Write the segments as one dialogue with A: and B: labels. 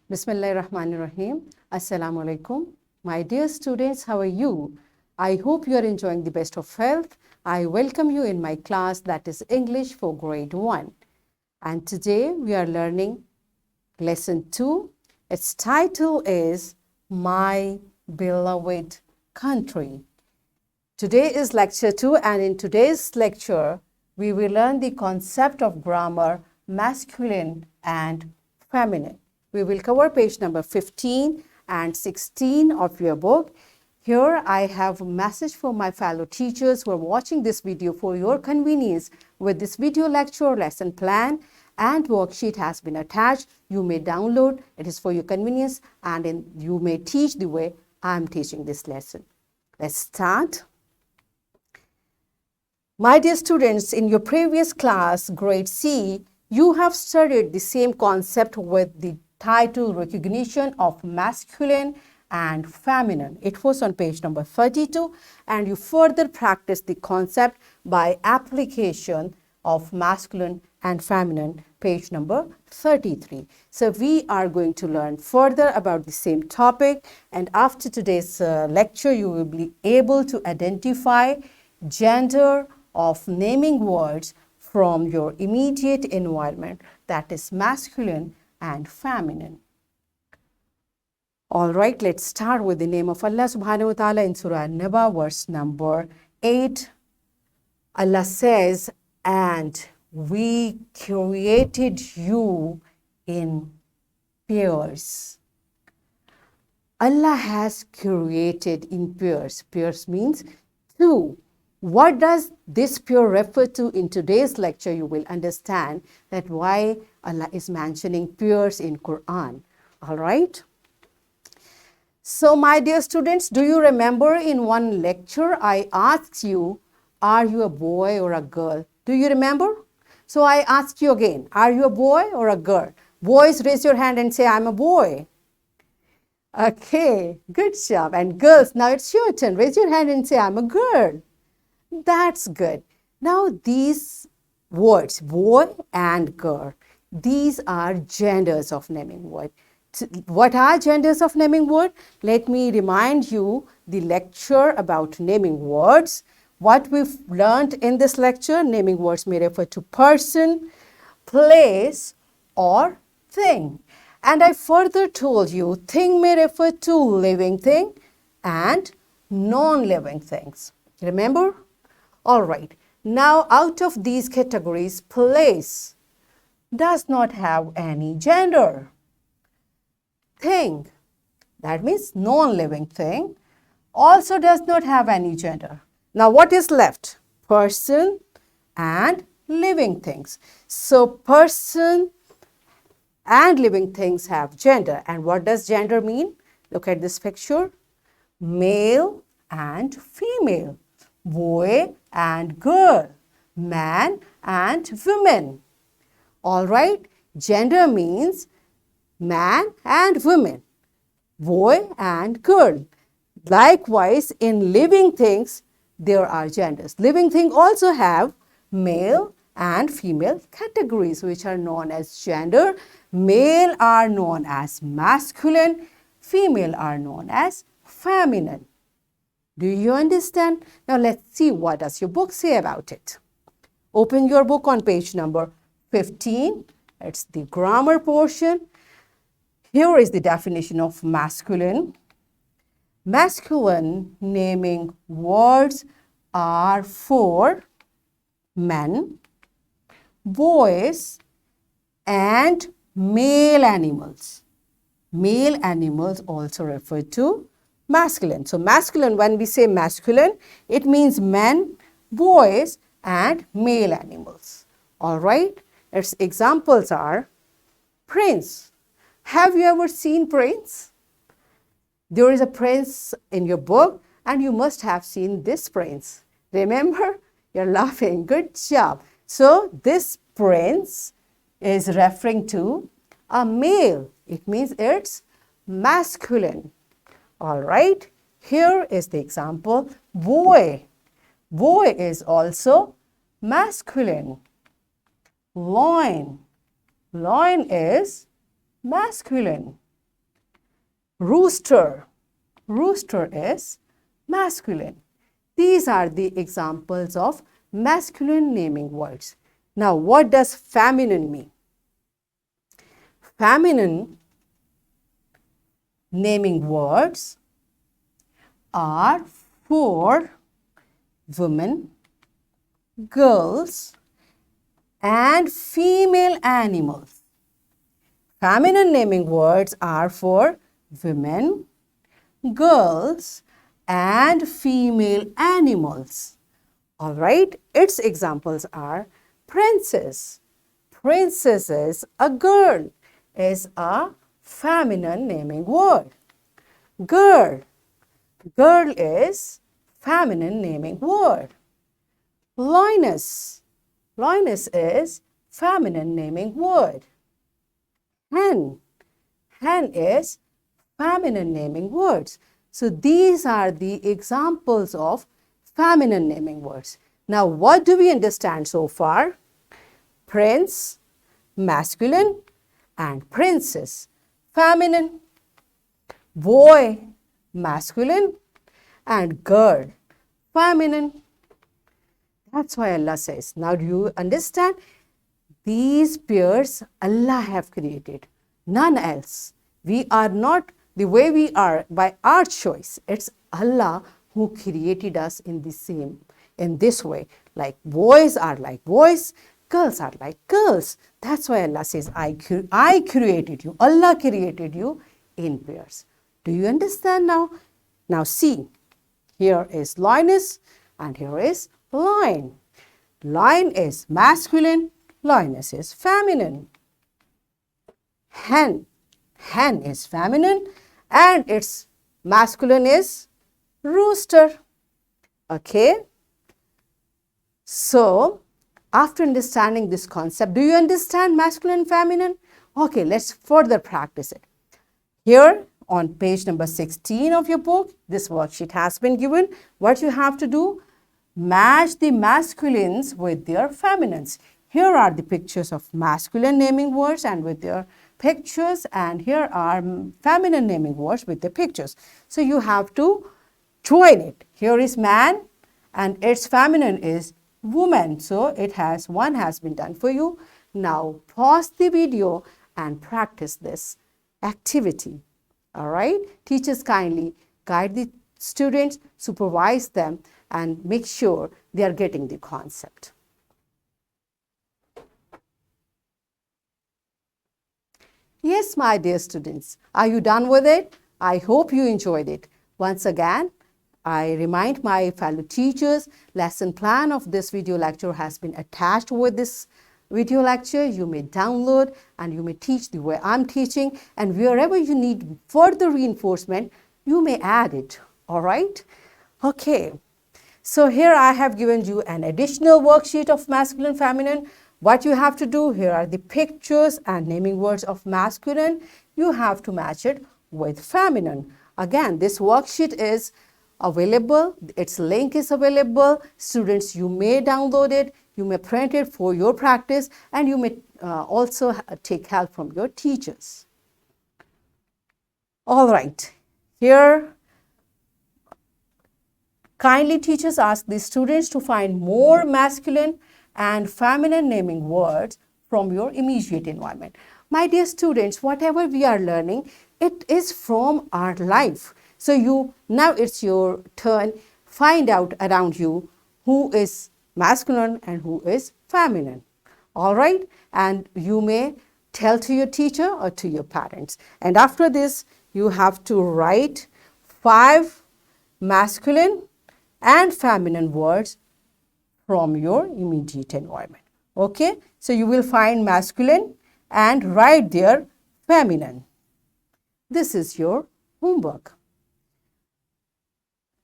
A: Bismillahirrahmanirrahim. Assalamu alaikum. My dear students, how are you? I hope you are enjoying the best of health. I welcome you in my class that is English for grade 1. And today we are learning lesson 2. Its title is My Beloved Country. Today is lecture 2, and in today's lecture we will learn the concept of grammar, masculine and feminine. We will cover page number 15 and 16 of your book. Here I have a message for my fellow teachers who are watching this video for your convenience. With this video lecture, lesson plan and worksheet has been attached. You may download. It is for your convenience, and you may teach the way I am teaching this lesson. Let's start. My dear students, in your previous class, grade C, you have studied the same concept with the title recognition of masculine and feminine. It was on page number 32, and you further practice the concept by application of masculine and feminine, page number 33. So we are going to learn further about the same topic, and after today's lecture you will be able to identify gender of naming words from your immediate environment, that is masculine and feminine. All right, let's start with the name of Allah subhanahu wa ta'ala in Surah An-Naba, verse number 8. Allah says, and we created you in pairs. Allah has created in pairs. Pairs means two. What does this pair refer to? In today's lecture, you will understand that why Allah is mentioning pairs in Quran. All right. So my dear students, do you remember in one lecture I asked you, are you a boy or a girl? Do you remember? So I ask you again, are you a boy or a girl? Boys, raise your hand and say, I'm a boy. Okay, good job. And girls, now it's your turn. Raise your hand and say, I'm a girl. That's good. Now these words, boy and girl, these are genders of naming word. What are genders of naming word? Let me remind you the lecture about naming words. What we've learned in this lecture, naming words may refer to person, place, or thing. And I further told you thing may refer to living thing and non-living things. Remember? All right. Now, out of these categories, place does not have any gender. Thing, that means non-living thing, also does not have any gender. Now, what is left? Person and living things. So, person and living things have gender. And what does gender mean? Look at this picture. Male and female. Boy and girl, man and woman. All right, gender means man and woman, boy and girl. Likewise, in living things, there are genders. Living things also have male and female categories, which are known as gender. Male are known as masculine, female are known as feminine. Do you understand? Now let's see what does your book say about it. Open your book on page number 15. It's the grammar portion. Here is the definition of masculine. Masculine naming words are for men, boys, and male animals. Male animals also refer to masculine. So masculine, when we say masculine, it means men, boys, and male animals. All right. Its examples are prince. Have you ever seen prince? There is a prince in your book, and you must have seen this prince. Remember? You're laughing. Good job. So this prince is referring to a male. It means it's masculine. All right, here is the example, boy. Boy is also masculine. Loin. Loin is masculine. Rooster. Rooster is masculine. These are the examples of masculine naming words. Now, what does feminine mean? Feminine naming words are for women, girls, and female animals. Feminine naming words are for women, girls, and female animals. All right, its examples are princess. Princess is a girl, is a feminine naming word. Girl. Girl is feminine naming word. Lioness. Lioness is feminine naming word. Hen. Hen is feminine naming words. So these are the examples of feminine naming words. Now what do we understand so far? Prince, masculine, and princess, feminine. Boy, masculine, and girl, feminine. That's why Allah says, now do you understand? These pairs Allah have created, none else. We are not the way we are by our choice. It's Allah who created us in this way. Like boys are like boys, girls are like girls. That's why Allah says, I created you. Allah created you in pairs. Do you understand now? Now see, here is lioness and here is lion. Lion is masculine, lioness is feminine. Hen. Hen is feminine and its masculine is rooster. Okay. So, after understanding this concept, do you understand masculine and feminine? Okay, let's further practice it. Here on page number 16 of your book, this worksheet has been given. What you have to do? Match the masculines with their feminines. Here are the pictures of masculine naming words and with their pictures, and here are feminine naming words with the pictures. So you have to join it. Here is man and its feminine is woman. So one has been done for you. Now pause the video and practice this activity. All right. Teachers kindly guide the students, supervise them, and make sure they are getting the concept. Yes, my dear students, are you done with it? I hope you enjoyed it. Once again, I remind my fellow teachers, lesson plan of this video lecture has been attached with this video lecture. You may download and you may teach the way I'm teaching, and wherever you need further reinforcement, you may add it. All right? Okay. So here I have given you an additional worksheet of masculine, feminine. What you have to do, here are the pictures and naming words of masculine. You have to match it with feminine. Again, this worksheet is available. Its link is available. Students, you may download it. You may print it for your practice, and you may also take help from your teachers. All right. Here, kindly teachers ask the students to find more masculine and feminine naming words from your immediate environment. My dear students, whatever we are learning, it is from our life. So now it's your turn. Find out around you who is masculine and who is feminine. All right? And you may tell to your teacher or to your parents. And after this, you have to write 5 masculine and feminine words from your immediate environment. Okay? So you will find masculine and write there feminine. This is your homework.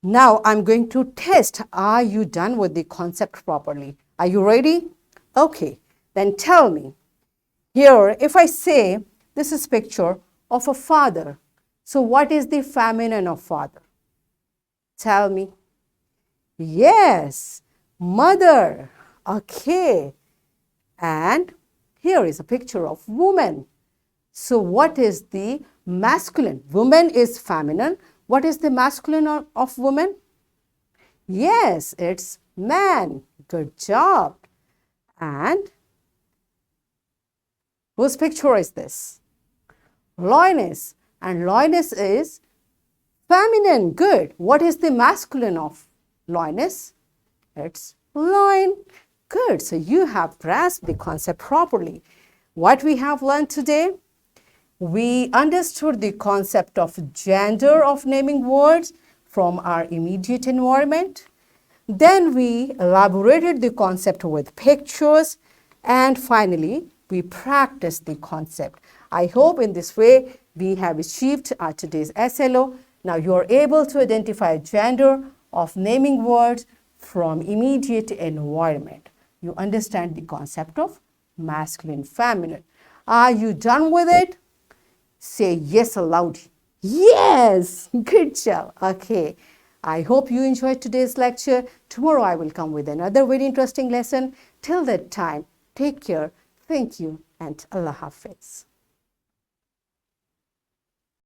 A: Now I'm going to test, are you done with the concept properly? Are you ready? Okay, then tell me. Here, if I say this is picture of a father, so what is the feminine of father? Tell me. Yes, mother. Okay. And here is a picture of woman. So what is the masculine? Woman is feminine. What is the masculine of woman? Yes, it's man. Good job. And whose picture is this? Loiness. And loiness is feminine. Good. What is the masculine of loiness? It's loin. Good. So you have grasped the concept properly. What we have learned today? We understood the concept of gender of naming words from our immediate environment. Then we elaborated the concept with pictures, and finally we practiced the concept. I hope in this way we have achieved our today's SLO. Now you are able to identify gender of naming words from immediate environment. You understand the concept of masculine, feminine. Are you done with it? Say yes aloud. Yes! Good job. Okay. I hope you enjoyed today's lecture. Tomorrow I will come with another very interesting lesson. Till that time, take care. Thank you and Allah Hafiz.